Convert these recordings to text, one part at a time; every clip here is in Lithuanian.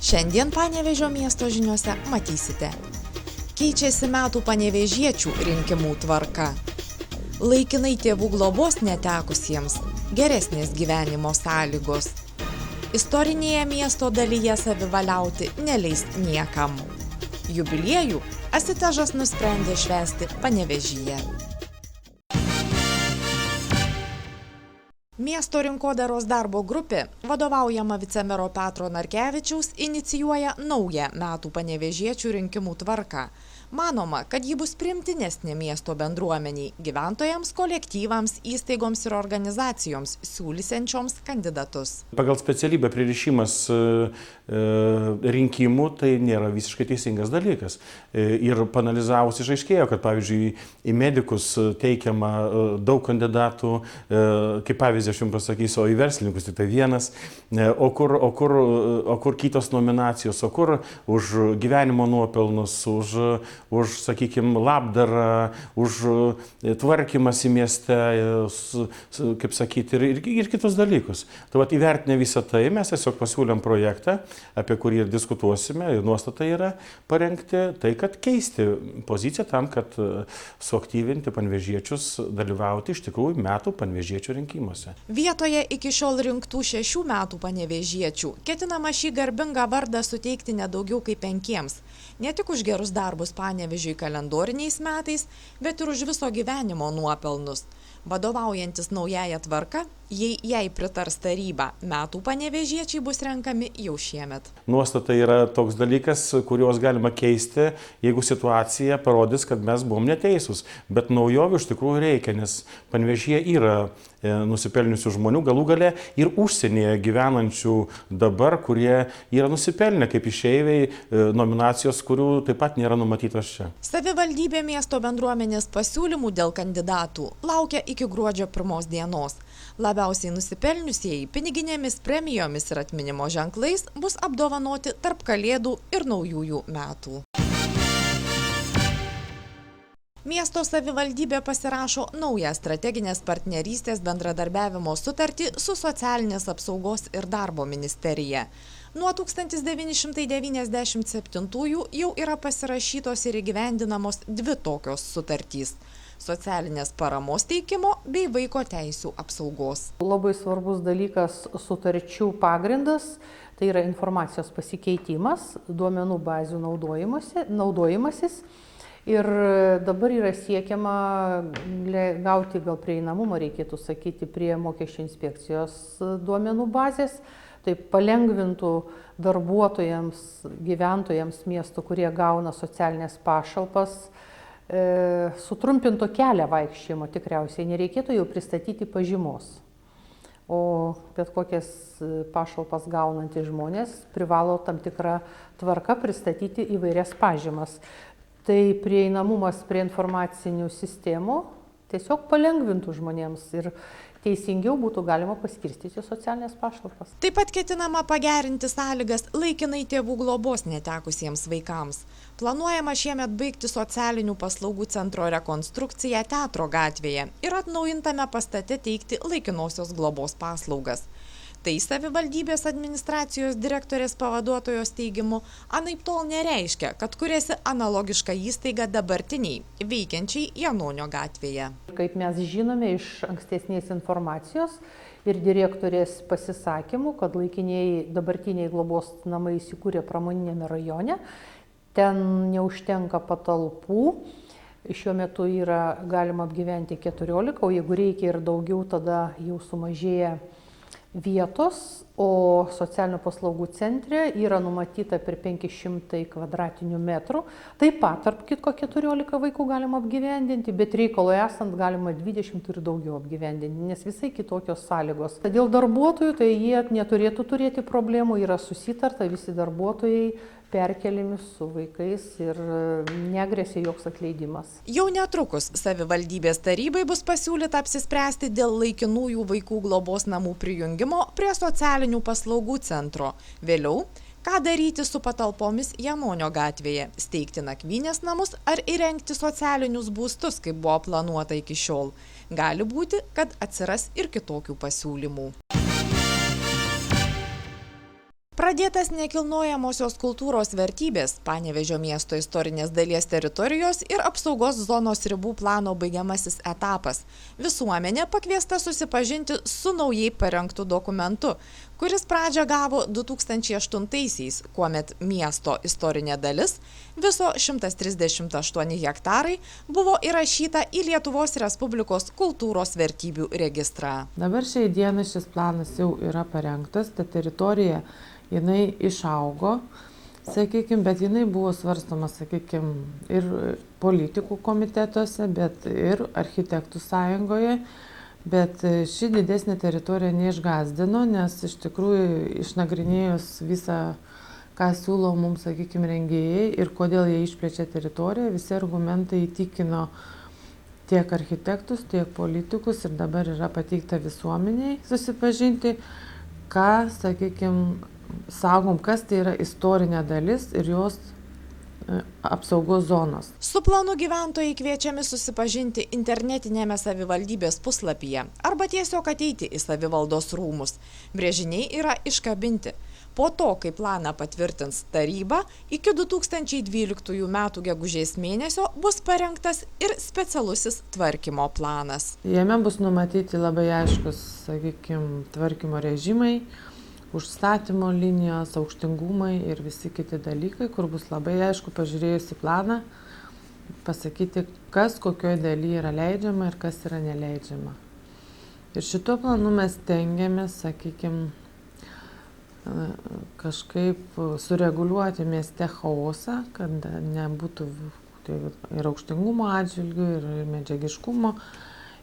Šiandien Panevėžio miesto žiniuose matysite. Keičiasi metų panevėžiečių rinkimų tvarka. Laikinai tėvų globos netekusiems geresnės gyvenimo sąlygos. Istorinėje miesto dalyje savivaliauti neleis niekam. Jubiliejų Asitežas nusprendė švęsti Panevėžyje. Miesto rinkodaros darbo grupė, vadovaujama vicemero Petro Narkevičiaus, inicijuoja naują metų panevėžiečių rinkimų tvarką. Manoma, kad ji bus priimtinesnė miesto bendruomeniai, gyventojams, kolektyvams, įstaigoms ir organizacijoms, siūlysiančioms kandidatus. Pagal specialybę pririšimas rinkimų tai nėra visiškai teisingas dalykas. Ir panalizavus išaiškėjo, kad pavyzdžiui į medikus teikiama daug kandidatų, kaip pavyzdį aš jums pasakysiu, o į verslininkus tik tai vienas, o kur kitos nominacijos, o kur už gyvenimo nuopelnus, už sakykime, labdarą, už tvarkymąsi mieste, kaip sakyti, ir kitus dalykus. Tai vat, įvertinę visą tai, mes tiesiog pasiūlėm projektą, apie kurį ir diskutuosime, ir nuostata yra parengti, tai kad keisti poziciją tam, kad suaktyvinti panevėžiečius dalyvauti iš tikrųjų metų panevėžiečių rinkimuose. Vietoje iki šiol rinktų 6 metų panevėžiečių ketinama šį garbingą vardą suteikti nedaugiau kaip 5. Ne tik už gerus darbus Panevėžiui kalendoriniais metais, bet ir už viso gyvenimo nuopelnus. Vadovaujantis naująją tvarką, jei jai pritars taryba, metų panevėžiečiai bus renkami jau šiemet. Nuostata yra toks dalykas, kuriuos galima keisti, jeigu situacija parodys, kad mes buvom neteisūs. Bet naujovių iš tikrųjų reikia, nes Panevėžyje yra nusipelniusių žmonių, galų gale ir užsienyje gyvenančių dabar, kurie yra nusipelnę kaip išeiviai nominacijos, kurių taip pat nėra numatytos čia. Savivaldybė miesto bendruomenės pasiūlymų dėl kandidatų laukia iki gruodžio 1 dienos. Labiausiai nusipelniusieji piniginėmis premijomis ir atminimo ženklais bus apdovanoti tarp Kalėdų ir Naujųjų metų. Miesto savivaldybė pasirašo naują strateginės partnerystės bendradarbiavimo sutartį su Socialinės apsaugos ir darbo ministerija. Nuo 1997 jau yra pasirašytos ir įgyvendinamos 2 tokios sutartys – socialinės paramos teikimo bei vaiko teisių apsaugos. Labai svarbus dalykas sutarčių pagrindas – tai yra informacijos pasikeitimas, duomenų bazių naudojimasis. Ir dabar yra siekiama gauti gal prieinamumą, reikėtų sakyti, prie mokesčių inspekcijos duomenų bazės. Tai palengvintų darbuotojams, gyventojams miesto, kurie gauna socialinės pašalpas, sutrumpinto kelią vaikščiojimo tikriausiai. Nereikėtų jau pristatyti pažymos. O bet kokias pašalpas gaunantys žmonės privalo tam tikrą tvarką pristatyti įvairias pažymas. Tai prieinamumas prie informacinių sistemų tiesiog palengvintų žmonėms ir teisingiau būtų galima paskirstyti socialinės pašalpas. Taip pat ketinama pagerinti sąlygas laikinai tėvų globos netekusiems vaikams. Planuojama šiemet baigti socialinių paslaugų centro rekonstrukciją Teatro gatvėje ir atnaujintame pastate teikti laikinosios globos paslaugas. Tai savivaldybės administracijos direktorės pavaduotojos teigimu anaiptol nereiškia, kad kuriasi analogiška įstaiga dabartiniai, veikiančiai Janonio gatvėje. Kaip mes žinome iš ankstesnės informacijos ir direktorės pasisakymų, kad laikinieji dabartiniai globos namai įsikūrė pramoninėme rajone, ten neužtenka patalpų. Šiuo metu yra galima apgyventi 14, o jeigu reikia ir daugiau, tada jau sumažėja vietos, o socialinių paslaugų centre yra numatyta per 500 kvadratinių metrų. Taip pat, tarp kitko, 14 vaikų galima apgyvendinti, bet reikalo esant galima 20 ir daugiau apgyvendinti, nes visai kitokios sąlygos. Dėl darbuotojų, tai jie neturėtų turėti problemų, yra susitarta, visi darbuotojai perkeliami su vaikais ir negresia joks atleidimas. Jau netrukus savivaldybės tarybai bus pasiūlyta apsispręsti dėl laikinųjų vaikų globos namų prijungimo prie socialinių paslaugų centro. Vėliau, ką daryti su patalpomis Janonio gatvėje, steigti nakvynės namus ar įrengti socialinius būstus, kaip buvo planuota iki šiol. Gali būti, kad atsiras ir kitokių pasiūlymų. Pradėtas nekilnojamosios kultūros vertybės, Panevėžio miesto istorinės dalies teritorijos ir apsaugos zonos ribų plano baigiamasis etapas. Visuomenė pakviesta susipažinti su naujai parengtu dokumentu, kuris pradžią gavo 2008-aisiais, kuomet miesto istorinė dalis, viso 138 hektarai, buvo įrašyta į Lietuvos Respublikos kultūros vertybių registrą. Dabar šiai dienai šis planas jau yra parengtas, ta teritorija jinai išaugo, sakykime, bet jinai buvo svarstoma, sakykime, ir politikų komitetuose, bet ir architektų sąjungoje. Bet ši didesnė teritorija neišgazdino, nes iš tikrųjų išnagrinėjus visą, ką siūlo mums, sakykime, rengėjai ir kodėl jie išplečia teritoriją, visi argumentai įtikino tiek architektus, tiek politikus ir dabar yra pateikta visuomeniai susipažinti, ką, sakykime, saugom, kas tai yra istorinė dalis ir jos apsaugos zonos. Su planu gyventojai kviečiami susipažinti internetinėme savivaldybės puslapyje arba tiesiog ateiti į savivaldos rūmus. Brėžiniai yra iškabinti. Po to, kai planą patvirtins taryba, iki 2012 m. gegužės mėnesio bus parengtas ir specialusis tvarkymo planas. Jame bus numatyti labai aiškus, sakykime, tvarkymo režimai, užstatymo linijos, aukštingumai ir visi kiti dalykai, kur bus labai aišku pažiūrėjus į planą, pasakyti, kas kokioje dalyje yra leidžiama ir kas yra neleidžiama. Ir šituo planu mes tengiamės, sakykime, kažkaip sureguliuoti mieste chaosą, kad nebūtų ir aukštingumo atžvilgių, ir medžiagiškumo.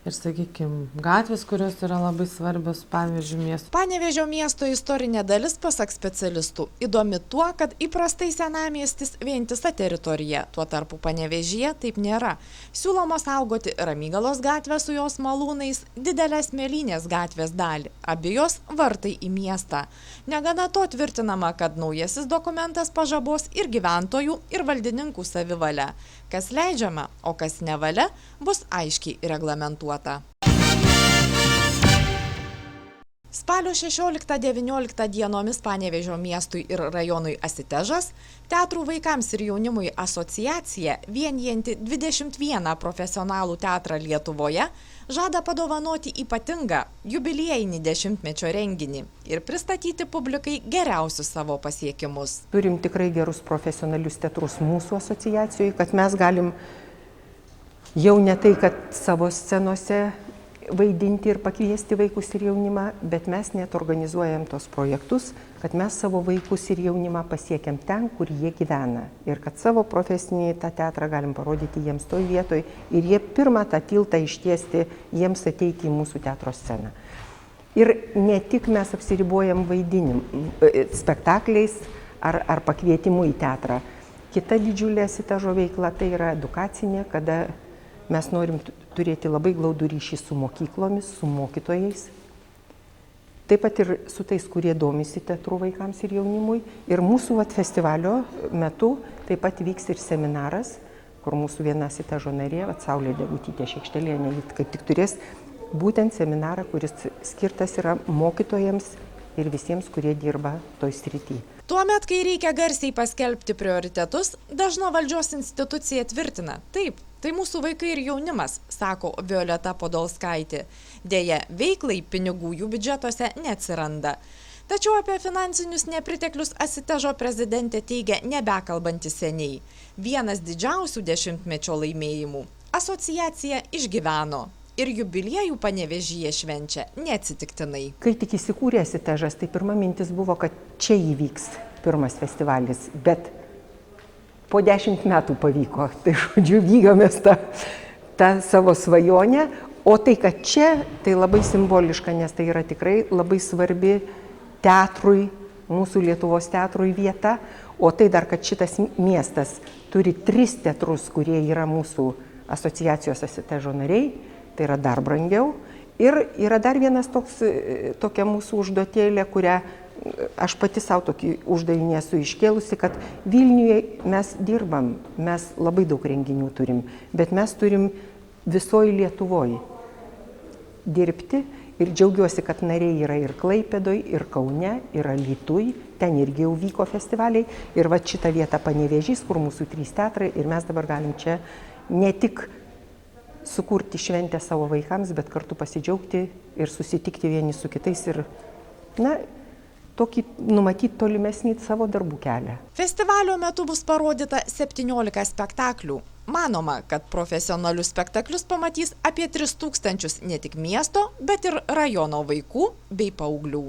Ir, sakykime, gatvės, kurios yra labai svarbios Panevėžio miesto. Panevėžio miesto istorinė dalis, pasak specialistų, įdomi tuo, kad įprastai senamiestis vientisa teritorija, tuo tarpu Panevėžyje taip nėra. Siūloma saugoti Ramygalos gatvę su jos malūnais, didelės Mėlynės gatvės dalį, abi jos vartai į miestą. Negana to tvirtinama, kad naujasis dokumentas pažabos ir gyventojų, ir valdininkų savivalę. Kas leidžiama, o kas nevalia, bus aiškiai reglamentuota. Spalio 16-19 dienomis Panevėžio miestui ir rajonui Asitežas, Teatrų vaikams ir jaunimui asociacija, vienijanti 21 profesionalų teatrą Lietuvoje, žada padovanoti ypatingą jubiliejinį 10-mečio renginį ir pristatyti publikai geriausius savo pasiekimus. Turim tikrai gerus profesionalius teatrus mūsų asociacijoje, kad mes galim jau ne tai, kad savo scenose vaidinti ir pakviesti vaikus ir jaunimą, bet mes net organizuojam tos projektus, kad mes savo vaikus ir jaunimą pasiekiam ten, kur jie gyvena. Ir kad savo profesinį tą teatrą galim parodyti jiems toj vietoj ir jie pirmą tą tiltą ištiesti, jiems ateiti į mūsų teatro sceną. Ir ne tik mes apsiribuojam spektakliais ar pakvietimu į teatrą. Kita didžiulė Asitežo veikla tai yra edukacinė, kada mes norim turėti labai glaudų ryšį su mokyklomis, su mokytojais, taip pat ir su tais, kurie domisi teatru vaikams ir jaunimui. Ir mūsų festivalio metu taip pat vyks ir seminaras, kur mūsų viena Asitežo narė, Saulė Degutytė Šekštelienė, kaip tik turės būtent seminarą, kuris skirtas yra mokytojams ir visiems, kurie dirba toj srity. Tuomet, kai reikia garsiai paskelbti prioritetus, dažna valdžios institucija tvirtina: taip, tai mūsų vaikai ir jaunimas, sako Violeta Podolskaitė. Deja, veiklai pinigų jų biudžetuose neatsiranda. Tačiau apie finansinius nepriteklius Asitežo prezidentė teigia nebekalbanti seniai. Vienas didžiausių 10-mečio laimėjimų – asociacija išgyveno. Ir jubiliejų Panevėžyje švenčia neatsitiktinai. Kai tik įsikūrė Asitežas, tai pirma mintis buvo, kad čia įvyks pirmas festivalis, bet po 10 metų pavyko. Tai žodžiu, vykdomės tą savo svajonę, o tai, kad čia, tai labai simboliška, nes tai yra tikrai labai svarbi teatrui, mūsų Lietuvos teatrui vieta, o tai dar, kad šitas miestas turi 3 teatrus, kurie yra mūsų asociacijos Asitežo nariai, tai yra dar brangiau. Ir yra dar vienas tokia mūsų užduotėlė, kurią aš pati savo tokį uždavinį esu iškėlusi, kad Vilniuje mes dirbam, mes labai daug renginių turim, bet mes turim visoje Lietuvoje dirbti Ir džiaugiuosi, kad nariai yra ir Klaipėdoj, ir Kaune, ir Alytuj, ten irgi jau vyko festivaliai. Ir va šitą vietą Panevėžys, kur mūsų 3 teatrai, ir mes dabar galim čia ne tik sukurti šventę savo vaikams, bet kartu pasidžiaugti ir susitikti vieni su kitais ir, na, tokį numatyti tolimesnį savo darbų kelią. Festivalio metu bus parodyta 17 spektaklių. Manoma, kad profesionalius spektaklius pamatys apie 3000 ne tik miesto, bet ir rajono vaikų bei paauglių.